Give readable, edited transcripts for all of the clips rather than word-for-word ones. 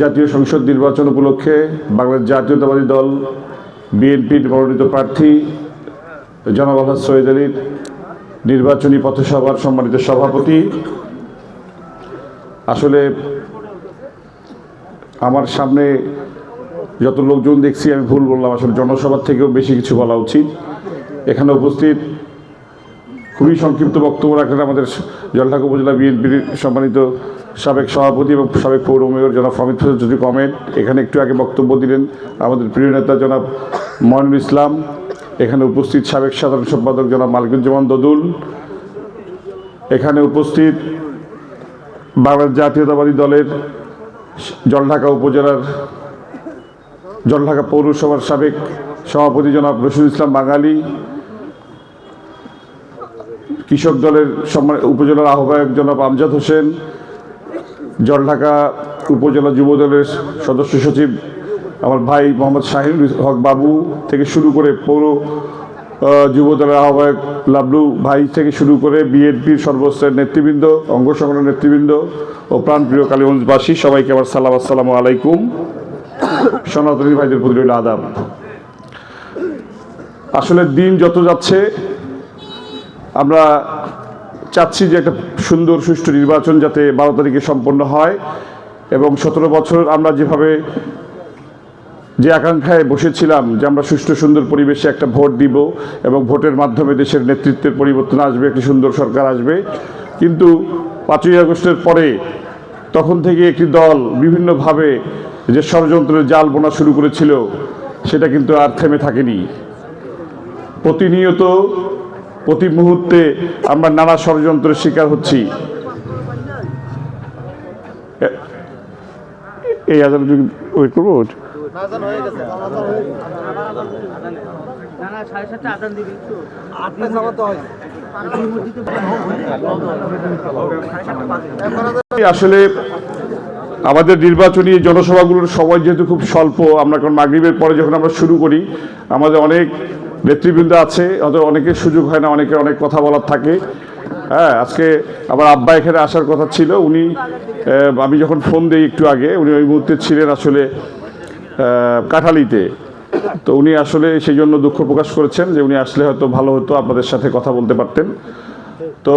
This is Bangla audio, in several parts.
জাতীয় সংসদ নির্বাচন উপলক্ষে বাংলাদেশ জাতীয়তাবাদী দল বিএনপির মনোনীত প্রার্থী জনাব আলহাজ সৈয়দ আলীর নির্বাচনী পথসভার সম্মানিত সভাপতি, আসলে আমার সামনে যত লোকজন দেখছি আমি ভুল বললাম, আসলে জনসভার থেকেও বেশি কিছু বলা উচিত। এখানে উপস্থিত খুবই সংক্ষিপ্ত বক্তব্য রাখলেন আমাদের জলঢাকা উপজেলা বিএনপির সম্মানিত সাবেক সভাপতি এবং সাবেক পৌর মেয়র জনাব ফমিদ হোসেন যদি কমেন্ট। এখানে একটু আগে বক্তব্য দিলেন আমাদের প্রিয় নেতা জনাব মইনুল ইসলাম। এখানে উপস্থিত সাবেক সাধারণ সম্পাদক জনাব মালিকুজ্জামান দদুল। এখানে উপস্থিত বাংলাদেশ জাতীয়তাবাদী দলের জলঢাকা উপজেলার জলঢাকা পৌরসভার সাবেক সভাপতি জনাব রশিদুল ইসলাম বাঙালি, কৃষক দলের উপজেলার আহ্বায়ক জনাব আমজাদ হোসেন, জলঢাকা উপজেলা যুব দলের সদস্য সচিব আমার ভাই মোহাম্মদ শাহিনুল হক বাবু থেকে শুরু করে পৌর যুব দলের আহ্বায়ক লাবলু ভাই থেকে শুরু করে বিএনপির সর্বস্তরের নেতৃবৃন্দ, অঙ্গ সংগঠনের নেতৃবৃন্দ ও প্রাণপ্রিয় কালীগঞ্জবাসী সবাইকে আমার সালাম, আসসালামু আলাইকুম। সনাতনী ভাইদের প্রতি রইল আদাব। আসলে দিন যত যাচ্ছে আমরা চাচ্ছি যে একটা সুন্দর সুষ্ঠু নির্বাচন যাতে 12 তারিখে সম্পন্ন হয় এবং 17 বছর আমরা যেভাবে যে আকাঙ্ক্ষায় বসেছিলাম যে আমরা সুষ্ঠু সুন্দর পরিবেশে একটা ভোট দিব এবং ভোটের মাধ্যমে দেশের নেতৃত্বের পরিবর্তন আসবে, একটি সুন্দর সরকার আসবে, কিন্তু 5ই আগস্টের পরে তখন থেকে একটি দল বিভিন্নভাবে যে ষড়যন্ত্রের জাল বোনা শুরু করেছিল সেটা কিন্তু আর থেমে থাকেনি। প্রতিনিয়ত প্রতি মুহূর্তে আমরা নানা ষড়যন্ত্রের শিকার হচ্ছি। এই আজান ওয়েট করবো। আসলে আমাদের নির্বাচনী জনসভাগুলোর সময় যেহেতু খুব স্বল্প, আমরা কারণ মাগরিবের পরে যখন আমরা শুরু করি আমাদের অনেক নেতৃবৃন্দ আছে, হয়তো অনেকের সুযোগ হয় না, অনেকের অনেক কথা বলার থাকে। হ্যাঁ, আজকে আমার আব্বা এখানে আসার কথা ছিল, উনি আমি যখন ফোন দিই একটু আগে উনি ওই মুহূর্তে ছিলেন আসলে কাঠালিতে, তো উনি আসলে সেই জন্য দুঃখ প্রকাশ করেছেন যে উনি আসলে হয়তো ভালো হতো, আপনাদের সাথে কথা বলতে পারতেন। তো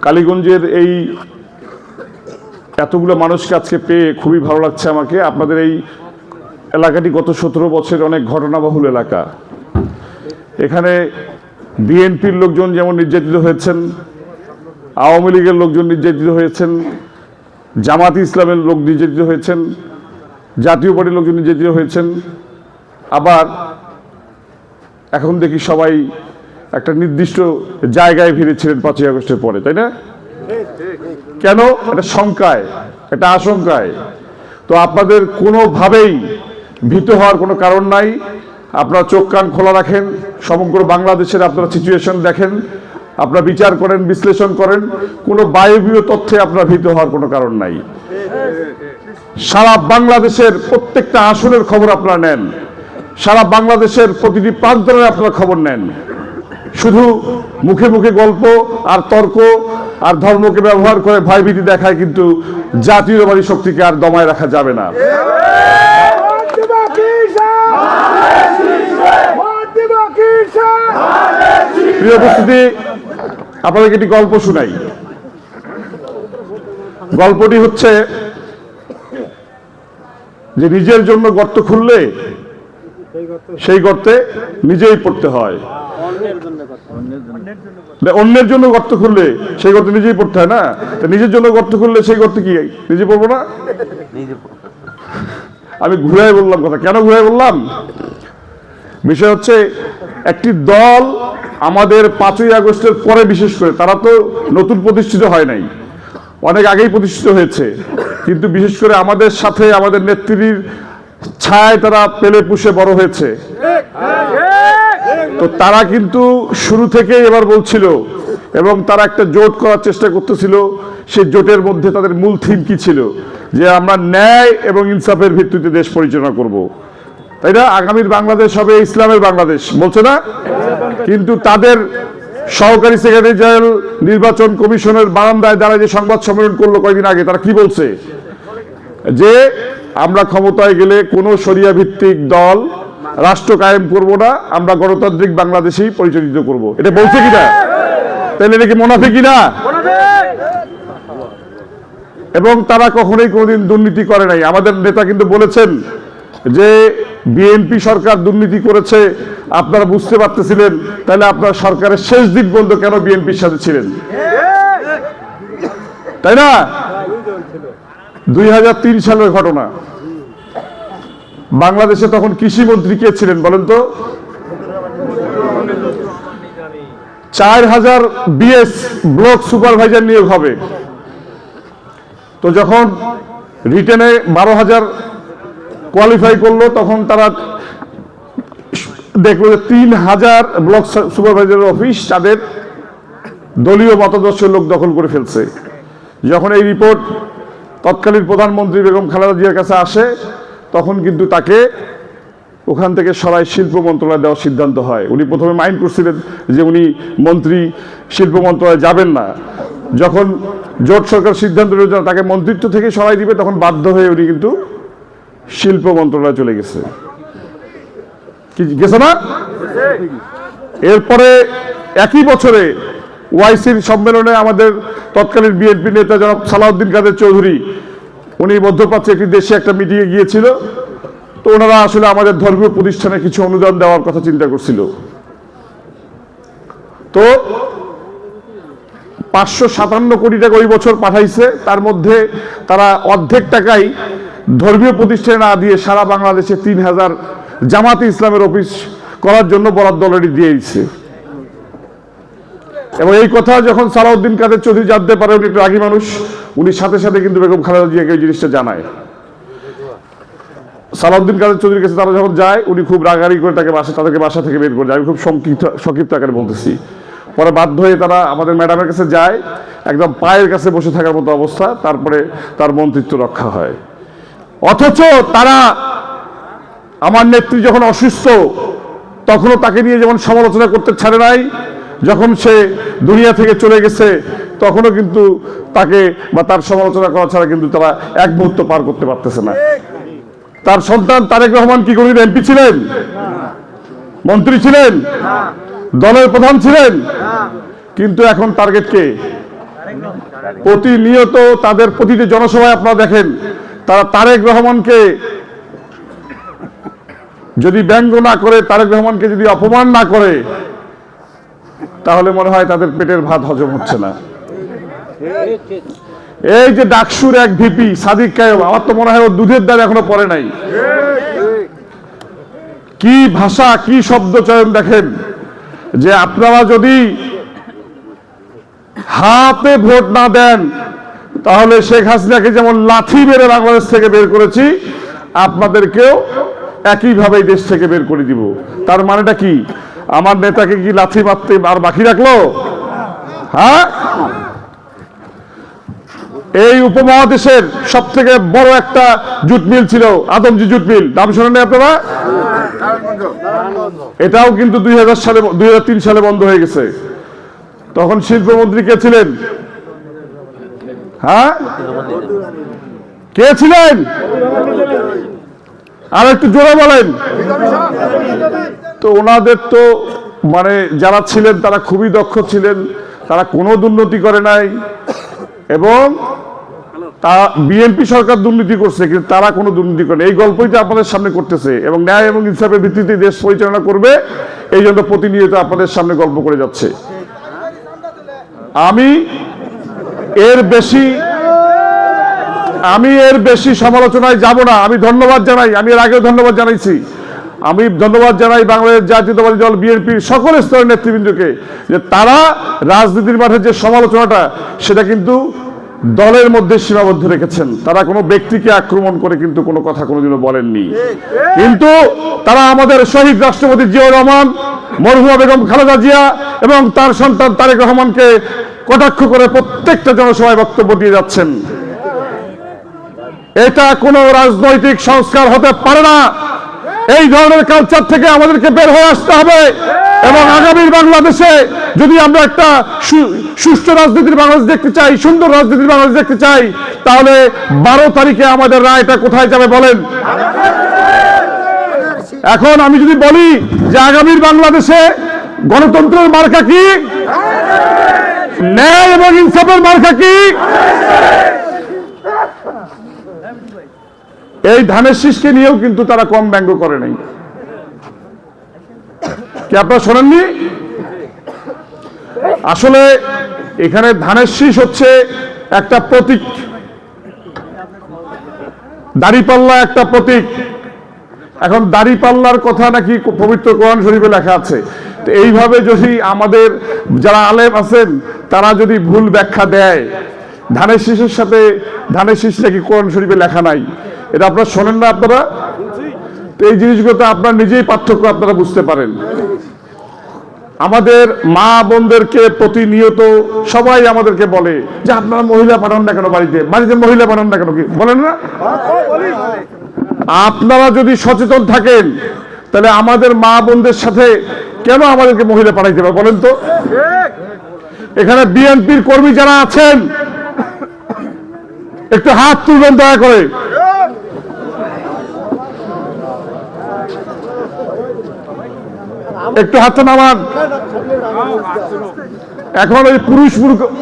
কালীগঞ্জের এই এতগুলো মানুষকে আজকে পেয়ে খুবই ভালো লাগছে আমাকে। আপনাদের এই এলাকাটি গত 17 বছরের অনেক ঘটনাবহুল এলাকা। এখানে বিএনপির লোকজন যেমন নির্যাতিত হয়েছেন, আওয়ামী লীগের লোকজন নির্যাতিত হয়েছেন, জামাত ইসলামের লোক নির্যাতিত হয়েছেন, জাতীয় পার্টির লোকজন নির্যাতিত হয়েছেন, আবার এখন দেখি সবাই একটা নির্দিষ্ট জায়গায় ভিড়েছিলেন 5ই আগস্টের পরে, তাই না? কেন? এটা শঙ্কায়, এটা আশঙ্কায়। তো আপনাদের কোনোভাবেই ভীত হওয়ার কোনো কারণ নাই। আপনারা চোখ কান খোলা রাখেন, সমগ্র বাংলাদেশের আপনারা সিচুয়েশন দেখেন, আপনারা বিচার করেন, বিশ্লেষণ করেন, কোনো বায়বীয় তথ্যে আপনারা ভীত হওয়ার কোনো কারণ নাই। সারা বাংলাদেশের প্রত্যেকটা আসনের খবর আপনারা নেন, সারা বাংলাদেশের প্রতিটি প্রান্তরে আপনারা খবর নেন। শুধু মুখে মুখে গল্প আর তর্ক আর ধর্মকে ব্যবহার করে ভয়ভীতি দেখায় কিন্তু জাতীয়তাবাদী শক্তিকে আর দমায় রাখা যাবে না। প্রিয় উপস্থিতি, আপনাদেরকে একটি গল্প শুনাই। গল্পটি হচ্ছে যে নিজের জন্য গর্ত খুললে সেই গর্তে নিজেই পড়তে হয়, অন্যের জন্য গর্ত খুললে সেই গর্তে নিজেই পড়তে হয় না। নিজের জন্য গর্ত খুললে সেই গর্তে কি নিজে পড়বো না? আমি ঘুরাই বললাম কথা। কেন ঘুরাই বললাম? বিষয় হচ্ছে একটি দল আমাদের 5ই আগস্টের পরে, বিশেষ করে তারা তো নতুন প্রতিষ্ঠিত হয় নাই, অনেক আগেই প্রতিষ্ঠিত হয়েছে, কিন্তু বিশেষ করে আমাদের সাথে আমাদের নেত্রীর ছায় তারা পেলে পুষে বড় হয়েছে। তো তারা কিন্তু শুরু থেকেই এবার বলছিল এবং তারা একটা জোট করার চেষ্টা করতেছিল। সেই জোটের মধ্যে তাদের মূল থিম কি ছিল? যে আমরা ন্যায় এবং ইনসাফের ভিত্তিতে দেশ পরিচালনা করব, তাই না? আগামীর বাংলাদেশ হবে ইসলামের বাংলাদেশ বলছে না? কিন্তু তাদের সহকারী সেক্রেটারি জেনারেল নির্বাচন কমিশনের বারান্দায় দাঁড়ায় যে সংবাদ সম্মেলন করলো কয়েকদিন আগে, তারা কি বলছে? যে আমরা ক্ষমতায় গেলে কোনো শরিয়া ভিত্তিক দল রাষ্ট্র কায়েম করব না, আমরা গণতান্ত্রিক বাংলাদেশেই পরিচালিত করব। এটা বলছে কিনা? তাহলে এটা কি মুনাফিক কিনা? এবং তারা কখনোই কোনোদিন দুর্নীতি করে নাই। আমাদের নেতা কিন্তু বলেছেন যে বিএনপি সরকার দুর্নীতি করেছে, আপনারা বুঝতে পারতেছিলেন, তাহলে আপনার সরকারের শেষ দিন পর্যন্ত কেন বিএনপির সাথে ছিলেন? তাই না? 2003 সালের ঘটনা, বাংলাদেশে তখন কৃষি মন্ত্রী কে ছিলেন বলেন তো? 4000 বিএস ব্লক সুপারভাইজার নিয়োগ হবে। তো যখন রিটেনে 12,000 কোয়ালিফাই করলো, তখন তারা দেখলো যে 3000 ব্লক সুপারভাইজার অফিস তাদের দলীয় মতাদর্শের লোক দখল করে ফেলছে। যখন এই রিপোর্ট তৎকালীন প্রধানমন্ত্রী বেগম খালেদা জিয়ার কাছে আসে, তখন কিন্তু তাকে ওখান থেকে সরাই শিল্প মন্ত্রণালয় দেওয়ার সিদ্ধান্ত হয়। উনি প্রথমে মাইন্ড করছিলেন যে উনি মন্ত্রী শিল্প মন্ত্রণালয়ে যাবেন না। যখন জোট সরকার সিদ্ধান্ত নিল তাকে মন্ত্রিত্ব থেকে সরাই দিবে, তখন বাধ্য হয়ে উনি কিন্তু শিল্প মন্ত্রণালয়ে চলে গেছে। কি গেছে না? এরপরে একই বছরে ওআইসির সম্মেলনে আমাদের তৎকালীন বিএনপি নেতা জনাব সালাউদ্দিন কাদের চৌধুরী, উনি মধ্যপ্রাচ্যে একটি দেশে একটা মিটিংয়ে গিয়েছিল। তো ওনারা আসলে আমাদের ধর্মীয় প্রতিষ্ঠানে কিছু অনুদান দেওয়ার কথা চিন্তা করছিল। তো 557 কোটি টাকা ওই বছর পাঠাইছে। তার মধ্যে তারা অর্ধেক টাকাই ধর্মীয় প্রতিষ্ঠানে না দিয়ে সারা বাংলাদেশে 3000 জামাতে ইসলামের অফিস করার জন্য বরাদ্দ অলরেডি দিয়ে দিচ্ছে। এবং এই কথা যখন সালাউদ্দিন কাদের চৌধুরী জানতে পারে, উনি একটু রাগী মানুষ, উনি সাথে সাথে কিন্তু বেগম খালেদা জিয়াকে এই জিনিসটা জানায়। সালাউদ্দিন কাদের চৌধুরীর কাছে তারা যখন যায়, উনি খুব রাগারাগি করে তাদেরকে বাসা থেকে বের করে যায়। আমি খুব সংক্ষিপ্ত আকারে বলতেছি। পরে বাধ্য হয়ে তারা আমাদের ম্যাডামের কাছে যায়, একদম পায়ের কাছে বসে থাকার মতো অবস্থা। তারপরে তার মন্ত্রিত্ব রক্ষা হয়। অথচ তারা আমার নেত্রী যখন অসুস্থ, তখনও তাকে নিয়ে যেমন সমালোচনা করতে ছাড়ে নাই, যখন সে দুনিয়া থেকে চলে গেছে তখনও কিন্তু তাকে বা তার সমালোচনা করা ছাড়া কিন্তু তারা এক মুহূর্ত পার করতে পারতেছে না। তার সন্তান তারেক রহমান কি কোনদিন এমপি ছিলেন? মন্ত্রী ছিলেন? দলের প্রধান ছিলেন? কিন্তু এখন টার্গেট কে? প্রতিনিয়ত তাদের প্রতিটি জনসভায় আপনারা দেখেন, তারা তারেক রহমানকে যদি ব্যঙ্গ না করে, তারেক রহমানকে যদি অপমান না করে, তাহলে মনে হয় তাদের পেটের ভাত হজম হচ্ছে না। এই যে ডাকসুর এক ভিপি সাদিক কায়েম, আমার তো মনে হয় ওর দুধের দাম এখনো পড়ে নাই। কি ভাষা, কি শব্দ চয়ন দেখেন, যে আপনারা যদি হাতে ভোট না দেন, তাহলে শেখ হাসিনাকে যেমন লাথি মেরে বাংলাদেশ থেকে বের করেছি, আপনাদেরকেও একইভাবে দেশ থেকে বের করে দিব। তার মানেটা কি? আমার নেতাকে কি লাথি মারতে আর বাকি রাখলো? হ্যাঁ, এই উপমহাদেশের সব থেকে বড় একটা জুট মিল ছিল আদমজি জুট মিল, নাম শোনেন আপনারা? এটাও কিন্তু 2003 সালে বন্ধ হয়ে গেছে। তখন শিল্পমন্ত্রী কে ছিলেন? হ্যাঁ, কে ছিলেন? আর একটু জোরে বলেন। তো ওনাদের তো মানে যারা ছিলেন তারা খুবই দক্ষ ছিলেন, তারা কোনো দুর্নীতি করে নাই। এবং তা বিএনপি সরকার দুর্নীতি করছে, কিন্তু তারা কোনো দুর্নীতি করে। এই গল্পই তো আপনাদের সামনে করতেছে এবং ন্যায় এবং ইনসাফের ভিত্তিতে দেশ পরিচালনা করবে, এই জন্য প্রতিনিয়ত আপনাদের সামনে গল্প করে যাচ্ছে। আমি এর বেশি সমালোচনায় যাব না। আমি ধন্যবাদ জানাই, আমি এর আগেও ধন্যবাদ জানাইছি। আমি ধন্যবাদ জানাই বাংলাদেশ জাতীয়তাবাদী দল বিএনপির সকল স্তরের নেতৃবৃন্দকে, যে তারা রাজনীতির মাঠে যে সমালোচনাটা, সেটা কিন্তু দলের মধ্যে সীমাবদ্ধ রেখেছেন। তারা কোনো ব্যক্তিকে আক্রমণ করে কিন্তু কোনো কথা কোনোদিনও বলেননি। কিন্তু তারা আমাদের শহীদ রাষ্ট্রপতি জিয়াউর রহমান, মরহুমা বেগম খালেদা জিয়া এবং তার সন্তান তারেক রহমানকে কটাক্ষ করে প্রত্যেকটা জনসভায় বক্তব্য দিয়ে যাচ্ছেন। এটা কোনো রাজনৈতিক সংস্কার হতে পারে না। এই ধরনের কালচার থেকে আমাদেরকে বের হয়ে আসতে হবে। এবং আগামীর বাংলাদেশে যদি আমরা একটা সুষ্ঠু রাজনীতির বাংলাদেশ দেখতে চাই, সুন্দর রাজনীতির বাংলাদেশ দেখতে চাই, তাহলে 12 তারিখে আমাদের রায়টা কোথায় যাবে বলেন? এখন আমি যদি বলি যে আগামীর বাংলাদেশে গণতন্ত্রের মার্কা কি, ন্যায় এবং ইনসাফের মার্কা কি, এই ধানের শীষকে নিয়েও কিন্তু তারা কম ব্যঙ্গ করে নাই। কি আপনারা শোনেননি? আসলে এখানে ধানের শীষ হচ্ছে একটা প্রতীক, দাড়িপাল্লা একটা প্রতীক। এখন দাড়িপাল্লার কথা নাকি পবিত্র কোরআন শরীফে লেখা আছে। তো এইভাবে যদি আমাদের যারা আলেম আছেন তারা যদি ভুল ব্যাখ্যা দেয়, ধানের শীষের সাথে ধানের শীষ নাকি কোরআন শরীফে লেখা নাই, এটা আপনারা শোনেন না আপনারা? তো এই জিনিসগুলো তো আপনারা নিজেই পার্থক্য আপনারা বুঝতে পারেন। আমাদের মা বোনদেরকে প্রতিনিয়ত সবাই আমাদেরকে বলে যে আপনারা মহিলা পাঠান না কেন, বাড়িতে বাড়িতে মহিলা পাঠান না কেন, কি বলেন না? আপনারা যদি সচেতন থাকেন তাহলে আমাদের মা বোনদের সাথে কেন আমাদেরকে মহিলা পাঠাইতে হবে বলেন তো? এখানে বিএনপির কর্মী যারা আছেন একটু হাত তুলবেন দয়া করে। একটু হাতটা নামান। এখন ওই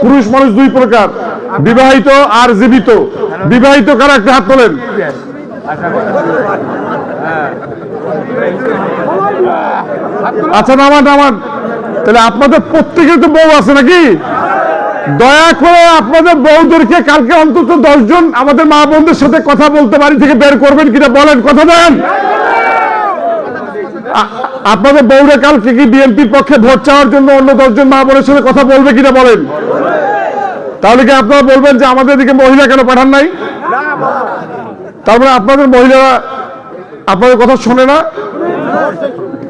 পুরুষ মানুষ দুই প্রকার, বিবাহিত আর জীবিত। বিবাহিত কারা একটা হাত তোলেন। আচ্ছা নামান নামান। তাহলে আপনাদের প্রত্যেকের তো বউ আছে নাকি? দয়া করে আপনাদের বউদেরকে কালকে অন্তত 10 জন আমাদের মা বোনদের সাথে কথা বলতে বাড়ি থেকে বের করবেন কিনা বলেন, কথা দেন। আপনাদের বউরা কালকে কি বিএনপির পক্ষে ভোট চাওয়ার জন্য অন্য 10 জন মা বোনের সাথে কথা বলবে কিনা বলেন। তাহলে কি আপনারা বলবেন যে আমাদের দিকে মহিলা কেন পাঠান নাই? তারপরে আপনাদের মহিলারা আপনাদের কথা শোনে না।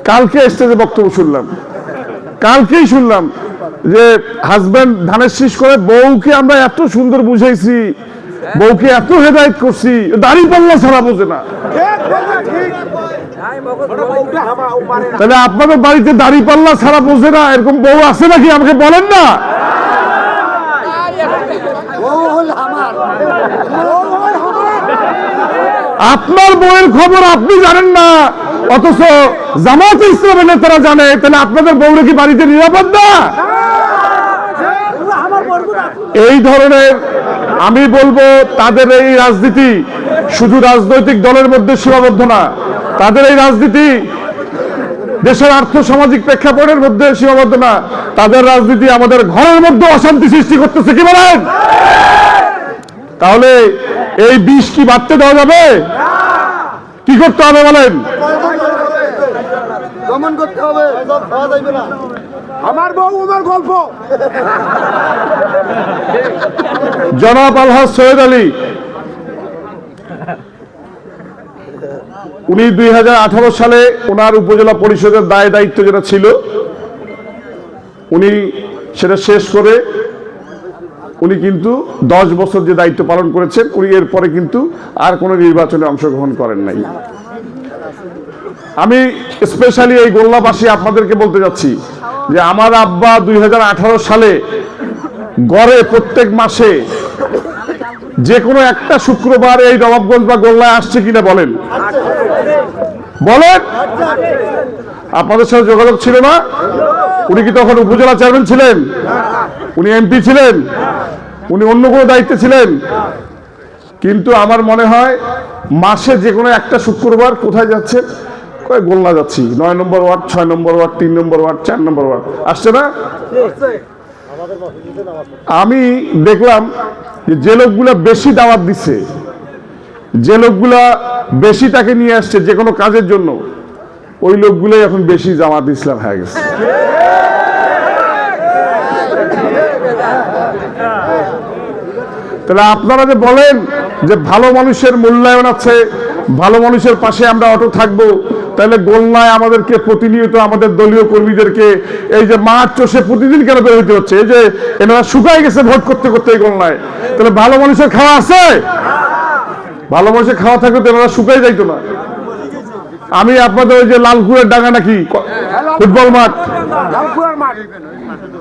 কালকে স্টেজে বক্তব্য শুনলাম, কালকেই শুনলাম যে হাজবেন্ড ধানের শীষ করে বউকে আমরা এত সুন্দর বুঝাইছি, বউকে এত হেদায়েত করছি, দাড়িপাল্লা ছাড়া বোঝে না। তাহলে আপনাদের বাড়িতে দাড়িপাল্লা ছাড়া বোঝে না এরকম বউ আছে নাকি আমাকে বলেন না। আপনার বউয়ের খবর আপনি জানেন না, অথচ জামায়াতে ইসলামের নেতারা জানে। তাহলে আপনাদের বউরা কি বাড়িতে নিরাপদ না? এই ধরনের আমি বলবো তাদের এই রাজনীতি শুধু রাজনৈতিক দলের মধ্যে সীমাবদ্ধ না, তাদের এই রাজনীতি দেশের আর্থ সামাজিক প্রেক্ষাপটের মধ্যে সীমাবদ্ধ না, তাদের রাজনীতি আমাদের ঘরের মধ্যে অশান্তি সৃষ্টি করতেছে। কি বলেন? তাহলে এই বিষ কি বাড়তে দেওয়া যাবে? কি করতে হবে বলেন? দমন করতে হবে। আমার বউ আমার গল্প। জনাব আলহাজ সৈয়দ আলী উনি 2018 সালে ওনার উপজেলা পরিষদের দায় দায়িত্ব যেটা ছিল উনি সেটা শেষ করে উনি কিন্তু 10 বছর যে দায়িত্ব পালন করেছেন, উনি এরপরে কিন্তু আর কোনো নির্বাচনে অংশগ্রহণ করেন নাই। আমি স্পেশালি এই গোল্লাবাসী আপনাদেরকে বলতে যাচ্ছি যে আমার আব্বা 2018 সালে গড়ে প্রত্যেক মাসে যে কোনো একটা শুক্রবার এই নবাবগঞ্জ বা গোল্লায় আসছে কিনা বলেন, বলেন। আপনাদের সাথে যোগাযোগ ছিল না? উনি কি তখন উপজেলা চেয়ারম্যান ছিলেন? উনি এমপি ছিলেন? উনি অন্য কোনো দায়িত্বে ছিলেন? কিন্তু আমার মনে হয় মাসে যে কোনো একটা শুক্রবার কোথায় যাচ্ছে, গোল্লা যাচ্ছি, 9 নম্বর ওয়ার্ড, 6 নম্বর ওয়ার্ড, 3 নম্বর ওয়ার্ড, 4 নম্বর ওয়ার্ড আসছে না? আমি দেখলাম যে লোকগুলা বেশি দাওয়াত দিচ্ছে, যে লোকগুলা বেশি তাকে নিয়ে আসছে যে কোনো কাজের জন্য, ওই লোকগুলাই এখন বেশি জামাত ইসলাম হয়ে গেছে। তাহলে আপনারা যে বলেন যে ভালো মানুষের মূল্যায়ন আছে, ভালো মানুষের পাশে আমরা অটল থাকবো, তাহলে গোল্লায় আমাদেরকে প্রতিনিয়ত আমাদের দলীয় কর্মীদেরকে এই যে মাঠ চষে প্রতিদিন কেন বের হইতে হচ্ছে? এই যে এনারা শুকাই গেছে ভোট করতে করতে এই গোল্লায়, তাহলে ভালো মানুষের খাওয়া আছে? ভালো মানুষের খাওয়া থাকলে তো এনারা শুকাই যাইতো না। আমি আপনাদের ওই যে লালপুরের ডাঙ্গা নাকি ফুটবল মাঠ,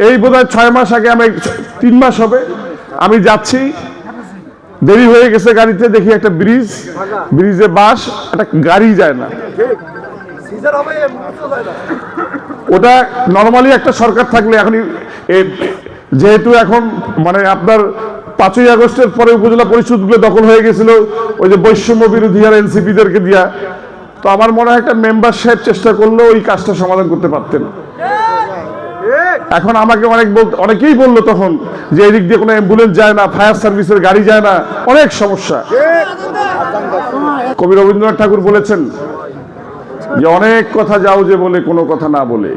এই বোধহয় 6 মাস আগে, আমি 3 মাস হবে আমি যাচ্ছি, দেরি হয়ে গেছে গাড়িতে, দেখি একটা ব্রিজে বাস, একটা গাড়ি যায় না। ওটা নরমালি একটা সরকার থাকলে, এখন যেহেতু এখন মানে আপনার 5ই আগস্টের পরে উপজেলা পরিষদগুলো দখল হয়ে গেছিল ওই যে বৈষম্য বিরোধী আর এনসিপিদেরকে দিয়া, তো আমার মনে হয় একটা মেম্বার সাহেব চেষ্টা করলেও ওই কাজটা সমাধান করতে পারতেন। এখন আমাকে অনেকেই বললো তখন যে এদিক দিয়ে কোনো অ্যাম্বুলেন্স যায় না, ফায়ার সার্ভিসের গাড়ি যায় না, অনেক সমস্যা। কবি রবীন্দ্রনাথ ঠাকুর বলেছেন যে অনেক কথা যাও যে বলে কোনো কথা না বলে।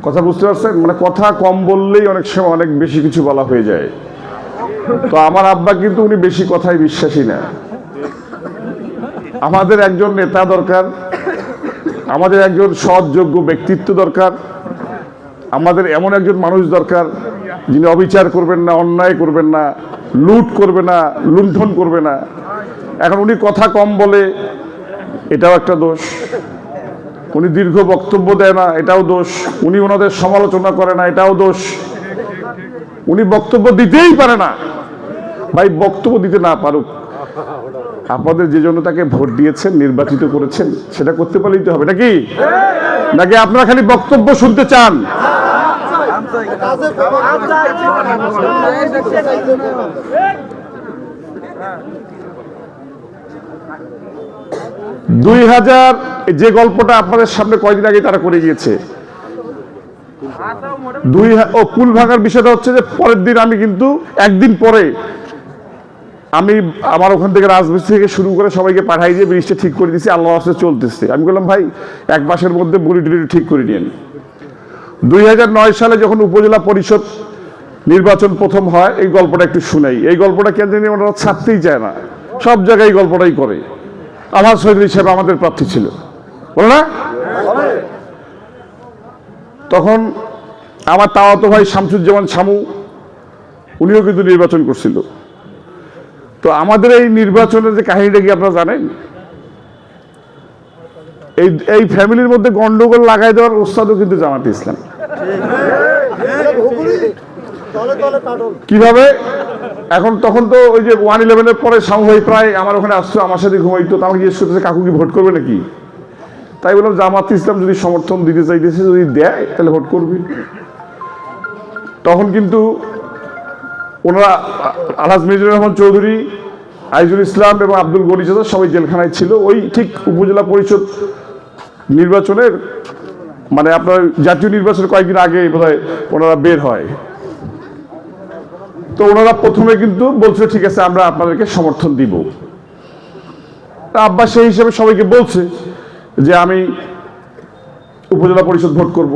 কথা বুঝতে পারছেন? মানে কথা কম বললেই অনেক সময় অনেক বেশি কিছু বলা হয়ে যায়। তো আমার আব্বা কিন্তু উনি বেশি কথায় বিশ্বাসী না। আমাদের একজন নেতা দরকার, আমাদের একজন সৎ যোগ্য ব্যক্তিত্ব দরকার, আমাদের এমন একজন মানুষ দরকার যিনি অবিচার করবেন না, অন্যায় করবেন না, লুট করবে না, লুণ্ঠন করবে না। এখন উনি কথা কম বলে, এটাও একটা দোষ। উনি দীর্ঘ বক্তব্য দেয় না, এটাও দোষ। উনি ওনাদের সমালোচনা করে না, এটাও দোষ। উনি বক্তব্য দিতেই পারে না। ভাই, বক্তব্য দিতে না পারুক, আপনাদের যে জন্য তাকে ভোট দিয়েছেন, নির্বাচিত করেছেন, সেটা করতে পারলেই তো হবে, নাকি আপনারা খালি বক্তব্য শুনতে চান? 2000 যে গল্পটা আপনাদের সামনে কয়েকদিন আগে তারা করে গিয়েছে, পুল ভাঙার বিষয়টা হচ্ছে যে পরের দিন আমি কিন্তু একদিন পরে আমি আমার ওখান থেকে রাজমিস্ত্রি থেকে শুরু করে সবাইকে পাঠাই দিয়ে ব্রিজটা ঠিক করে দিয়েছি, আল্লাহ রাস্তায় চলতেছে। আমি বললাম ভাই 1 মাসের মধ্যে বুড়ি টুড়ি ঠিক করে নিন। 2009 সালে যখন উপজেলা পরিষদ নির্বাচন প্রথম হয়, এই গল্পটা একটু শুনাই। এই গল্পটা কেন জানি ওনারা ছাড়তেই চায় না, সব জায়গায় এই গল্পটাই করে। আলহাজ চৌধুরী সাহেব আমাদের প্রার্থী ছিল, বলো না? তখন আমার তাওয়াতো ভাই শামসুজ্জামান শামু, উনিও কিন্তু নির্বাচন করছিল। তো আমাদের এই নির্বাচনের যে কাহিনীটা কি আপনারা জানেন? এই ফ্যামিলির মধ্যে গন্ডগোল লাগাই দেওয়ার ওস্তাদও কিন্তু জামাতে ইসলাম। কিভাবে? এখন তখন তো ওই যে 111-এর পরে শামু ভাই প্রায় আমার ওখানে আসতো, আমার সাথে ঘুমাইতো। তো আমাকে জিজ্ঞেস করতেছে কাকু কি ভোট করবে নাকি? তাই বললাম জামাত ইসলাম যদি সমর্থন দিতে চাইতেছে, যদি দেয় তাহলে ভোট করবি। তখন কিন্তু ওনারা আলহাজ মিজানুর রহমান চৌধুরী, আইজুল ইসলাম এবং আব্দুল গনি চাচা সবাই জেলখানায় ছিল। ওই ঠিক উপজেলা পরিষদ নির্বাচনের মানে আপনার জাতীয় নির্বাচনের কয়েকদিন আগে বোধহয় ওনারা বের হয়। তো ওনারা প্রথমে কিন্তু বলছে ঠিক আছে আমরা আপনাদেরকে সমর্থন দিব। আব্বা সেই হিসেবে সবাইকে বলছে যে আমি উপজেলা পরিষদ ভোট করব।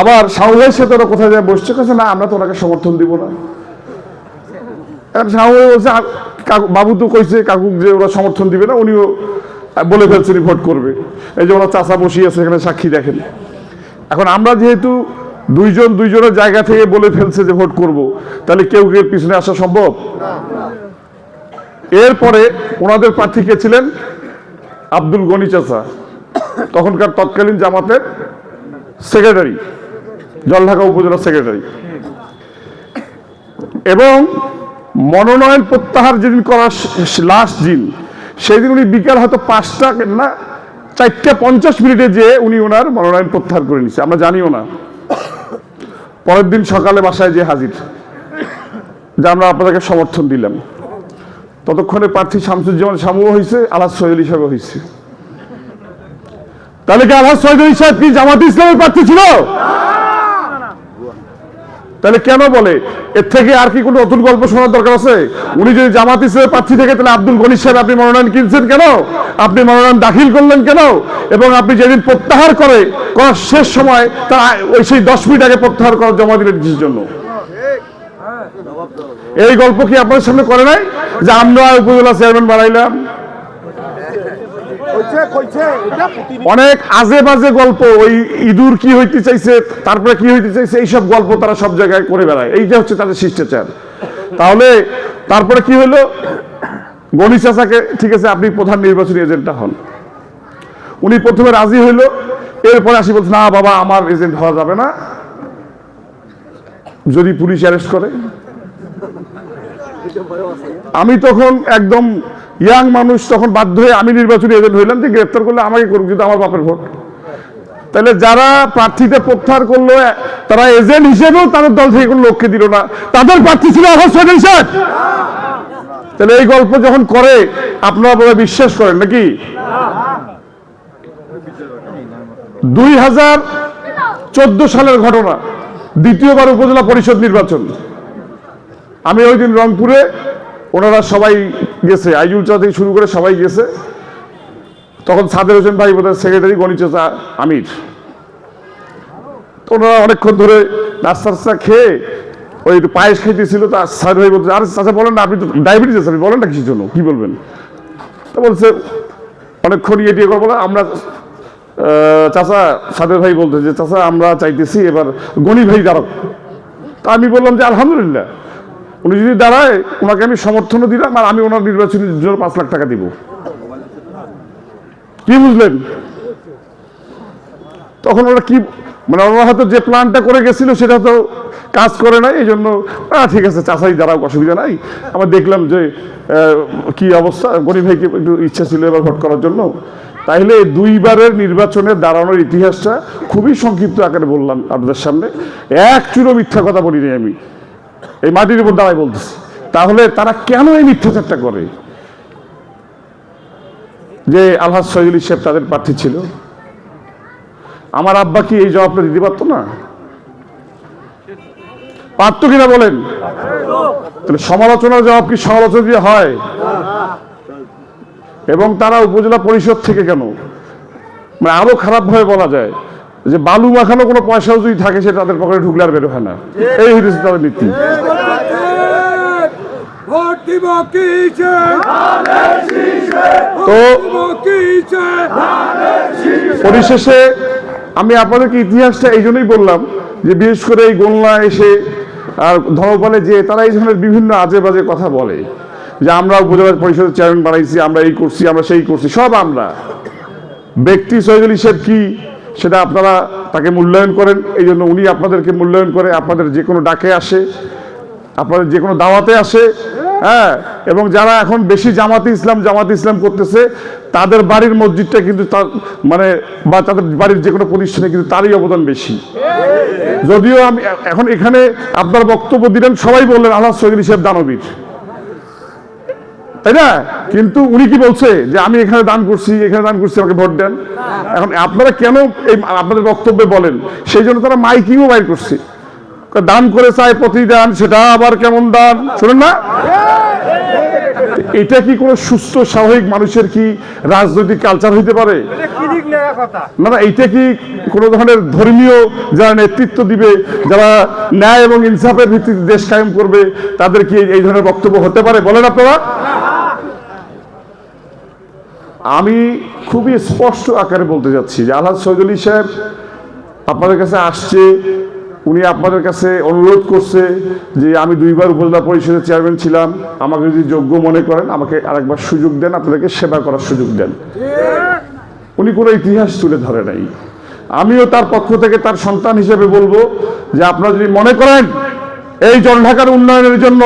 আবার শাহুভাইয়ের সাথে ওরা কোথায় যায় বসছে, কাছে না আমরা তো ওনাকে সমর্থন দিব না। শাহুভাই বলছে বাবু তো কইছে কাকু যে ওরা সমর্থন দিবে না, উনিও বলে ফেলছেন ভোট করবে। এই যে ওনার চাচা বসিয়ে আছে এখানে, সাক্ষী দেখেন। এখন আমরা যেহেতু দুইজনের জায়গা থেকে বলে ফেলছে যে ভোট করব, তাহলে কেউ পিছনে আসা সম্ভব? এরপরে ওনাদের প্রার্থী কে ছিলেন? আব্দুল গনি চাচা, তখনকার তৎকালীন জামাতের সেক্রেটারি, জলঢাকা উপজেলা সেক্রেটারি। এবং মনোনয়ন প্রত্যাহার যেদিন করার লাস্ট দিন, সেই দিন উনি বিকাল হয়তো 5টা না 4:50 যে উনি ওনার মনোনয়ন প্রত্যাহার করে নিচ্ছে, আমরা জানিও না। পরের দিন সকালে বাসায় যে হাজির যে আমরা আপনাদেরকে সমর্থন দিলাম। ততক্ষণে প্রার্থী শামসুজ্জামান শামুও হয়েছে, আলহাজ চৌধুরী সাহেব হয়েছে। তাহলে কি আলহাজ চৌধুরী সাহেব কি জামাত ইসলামের প্রার্থী ছিল? তাহলে কেন বলে? এর থেকে আর কি কোনো নতুন গল্প শোনার দরকার আছে? উনি যদি জামাত ইসলামের প্রার্থী থেকে, তাহলে আব্দুল গনি সাহেব আপনি মনোনয়ন কিনছেন কেন? আপনি মনোনয়ন দাখিল করলেন কেন? এবং আপনি যেদিন প্রত্যাহার করার শেষ সময় তার ওই সেই 10 মিনিট আগে প্রত্যাহার করার জমা দিলেন কিসের জন্য? এই গল্প কি আপনার সামনে করে নাই যে আমরা উপজেলা চেয়ারম্যান বানাইলাম? অনেক আজে বাজে গল্প, ওই ইঁদুর কি হইতে চাইছে, তারপরে কি হইতে চাইছে, এইসব গল্প তারা সব জায়গায় করে বেড়ায়। এইটা হচ্ছে তাদের শিষ্টাচার। তাহলে তারপরে কি হলো? গনি চাচাকে ঠিক আছে আপনি প্রধান নির্বাচনী এজেন্টটা হন। উনি প্রথমে রাজি হইল, এরপরে আসি বলছে না বাবা আমার এজেন্ট হওয়া যাবে না, যদি পুলিশ অ্যারেস্ট করে। আমি তখন একদম ইয়াং মানুষ, তখন বাধ্য হয়ে আমি নির্বাচনী এজেন্ট হইলাম যে গ্রেফতার করলে আমাকে করুক, কিন্তু আমার বাপের ভোট। তাহলে যারা প্রার্থীতে প্রত্যাহার করলো তারা এজেন্ট হিসেবেও তাদের দল থেকে কোনো লোককে দিল না, তাদের প্রার্থী ছিল আলহাজ শহীদুল সাহেব। তাহলে এই গল্প যখন করে আপনারা বোধহয় বিশ্বাস করেন নাকি? 2014 সালের ঘটনা, দ্বিতীয়বার উপজেলা পরিষদ নির্বাচন। আমি ওই দিন রংপুরে, ওনারা সবাই গেছে, আইজুল চা থেকে শুরু করে সবাই গেছে। তখন সাদের হোসেন ভাই বোধহয় সেক্রেটারি, গণিত চাচা আমির। তো ওনারা অনেকক্ষণ ধরে নাস্তা খেয়ে ওই একটু পায়েস খাইতেছিল। তা সাদ ভাই বলছে আরে চাচা বলেন না, আপনি তো ডায়াবেটিস আছে, আপনি বলেন না কিসের জন্য, কি বলবেন? তা বলছে অনেকক্ষণ ইয়ে টিয়ে করবো না আমরা। চাচা সাদের ভাই বলতে যে চাচা আমরা চাইতেছি এবার গণি ভাই দাঁড়াক। তা আমি বললাম যে আলহামদুলিল্লাহ, উনি যদি দাঁড়ায় ওনাকে আমি সমর্থনও দিলাম, আর আমি ওনার নির্বাচনের জন্য 5 লাখ টাকা দিব। কি বুঝলেন? তখন ওরা কি মানে ওরা হয়তো যে প্ল্যানটা করে গেছিল সেটা তো কাজ করে নাই, এই জন্য ঠিক আছে চাচাই দাঁড়াও, অসুবিধা নাই। আমরা দেখলাম যে কি অবস্থা, গরিব ভাইকে একটু ইচ্ছা ছিল এবার ভোট করার জন্য। তাইলে 2বারের নির্বাচনে দাঁড়ানোর ইতিহাসটা খুবই সংক্ষিপ্ত আকারে বললাম আপনাদের সামনে। এক চুরো মিথ্যা কথা বলিনি আমি, এই মাটির উপর দাঁড়াই বলতেছি। তাহলে তারা কেন এই মিথ্যাচারটা করে যে আলহাজ শহীদুল সাহেব তাদের প্রার্থী ছিল? আমার আব্বা কি এই জবাবটা দিতে পারতো না? পারতো কিনা বলেন? তাহলে সমালোচনার জবাব কি সমালোচনা দিয়ে হয়? এবং তারা উপজেলা পরিষদ থেকে কেন, মানে আরো খারাপ ভাবে বলা যায় যে বালু মাখানো কোনো পয়সাও যদি থাকে সেটা তাদের পকেটে ঢুকলে আর বের হয় না, এই হচ্ছে তাদের নীতি। তো পরিশেষে আমি আপনাদেরকে ইতিহাসটা এই জন্যই বললাম যে বিশেষ করে এই গোলনা এসে আর ধর্মপালে যে তারা এই ধরনের বিভিন্ন আজে বাজে কথা বলে যে আমরা উপজেলা পরিষদের চেয়ারম্যান বানাইছি, আমরা এই করছি, আমরা সেই করছি, সব আমরা। ব্যক্তি শহীদুল সাহেব কি সেটা আপনারা তাকে মূল্যায়ন করেন, এই জন্য উনি আপনাদেরকে মূল্যায়ন করে, আপনাদের যে কোনো ডাকে আসে, আপনাদের যে কোনো দাওয়াতে আসে। হ্যাঁ, এবং যারা এখন বেশি জামাতে ইসলাম করতেছে তাদের বাড়ির মসজিদটা কিন্তু তার মানে বা তাদের বাড়ির যে কোনো প্রতিষ্ঠানে কিন্তু তারই অবদান বেশি। যদিও আমি এখন এখানে আপনার বক্তব্য দিলেন, সবাই বললেন আলহাজ শহীদুল সাহেব দানবীর, তাই না? কিন্তু উনি কি বলছে যে আমি এখানে দান করছি, এখানে দান করছি, আমাকে ভোট দেন? এখন আপনারা কেন এই আপনাদের বক্তব্যে বলেন, সেই জন্য তারা মাইকিংও বাইর করছে, দান করে চায় প্রতিদান, সেটা আবার কেমন দান শোনেন না? এটা কি কোনো সুস্থ স্বাভাবিক মানুষের কি রাজনৈতিক কালচার হইতে পারে? না না, এইটা কি কোনো ধরনের ধর্মীয় যারা নেতৃত্ব দিবে, যারা ন্যায় এবং ইনসাফের ভিত্তিতে দেশ কায়েম করবে, তাদের কি এই ধরনের বক্তব্য হতে পারে বলেন আপনারা? আমি খুবই স্পষ্ট আকারে বলতে যাচ্ছি যে আলহাজ শহীদুল সাহেব আপনাদের কাছে আসছে, উনি আপনাদের কাছে অনুরোধ করছে যে আমি 2বার উপজেলা পরিষদের চেয়ারম্যান ছিলাম, আমাকে যদি যোগ্য মনে করেন আমাকে আরেকবার সুযোগ দেন, আপনাদেরকে সেবা করার সুযোগ দেন। উনি কোনো ইতিহাস তুলে ধরে নাই। আমিও তার পক্ষ থেকে তার সন্তান হিসেবে বলবো যে আপনারা যদি মনে করেন এই জলঢাকার উন্নয়নের জন্য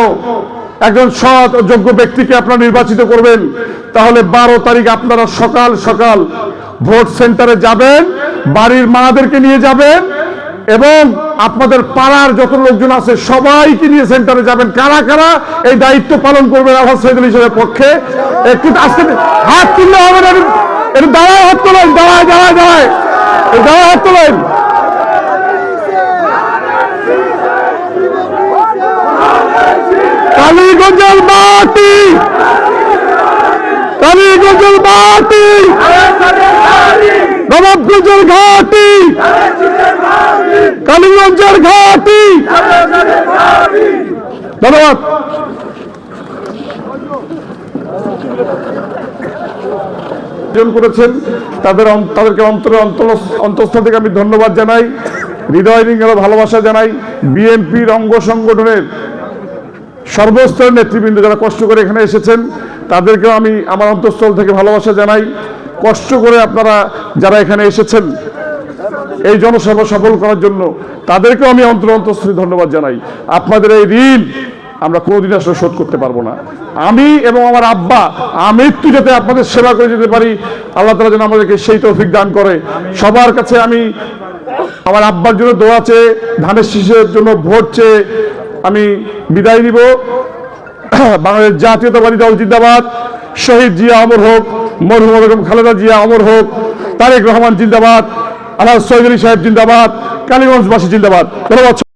একজন সৎ ও যোগ্য ব্যক্তিকে আপনারা নির্বাচিত করবেন, তাহলে 12 তারিখ আপনারা সকাল সকাল ভোট সেন্টারে যাবেন, বাড়ির মাদেরকে নিয়ে যাবেন এবং আপনাদের পাড়ার যত লোকজন আছে সবাইকে নিয়ে সেন্টারে যাবেন। কারা কারা এই দায়িত্ব পালন করবেন আলহাজ শহীদুল সাহেবের পক্ষে একটু আস্তে হাত তুললে হবে না, একটু দাঁড়ায় হাত তোলেন, দাঁড়ায় দাঁড়ায় দাঁড়ায় দাঁড়ায় হাত তোলেন। কালীগঞ্জের মাটি, কালীগঞ্জের মাটি, নবাবগঞ্জের ঘাটি, কালীগঞ্জের ঘাটি। ধন্যবাদ। করেছেন তাদেরকে অন্তঃস্থল থেকে আমি ধন্যবাদ জানাই, হৃদয় নিংড় ভালোবাসা জানাই। বিএনপির অঙ্গ সংগঠনের সর্বস্তরের নেতৃবৃন্দ যারা কষ্ট করে এখানে এসেছেন তাদেরকেও আমি আমার অন্তঃস্থল থেকে ভালোবাসা জানাই। কষ্ট করে আপনারা যারা এখানে এসেছেন এই জনসভা সফল করার জন্য তাদেরকেও আমি অন্তঃস্থলে ধন্যবাদ জানাই। আপনাদের এই ঋণ আমরা কোনোদিন আসলে শোধ করতে পারবো না। আমি এবং আমার আব্বা আমৃত্যু যাতে আপনাদের সেবা করে যেতে পারি, আল্লাহ তাআলা যেন আমাদেরকে সেই তৌফিক দান করে। সবার কাছে আমি আমার আব্বার জন্য দোয়া চেয়ে, ধানের শীষের জন্য ভোট চেয়ে আমি বিদায় নিব। বাংলাদেশ জাতীয়তাবাদী দল জিন্দাবাদ, শহীদ জিয়া অমর হোক, মরহুমা বেগম খালেদা জিয়া অমর হোক, তারেক রহমান জিন্দাবাদ, আলহাজ সৈয়দ আলী সাহেব জিন্দাবাদ, কালীগঞ্জবাসী জিন্দাবাদ। ধন্যবাদ।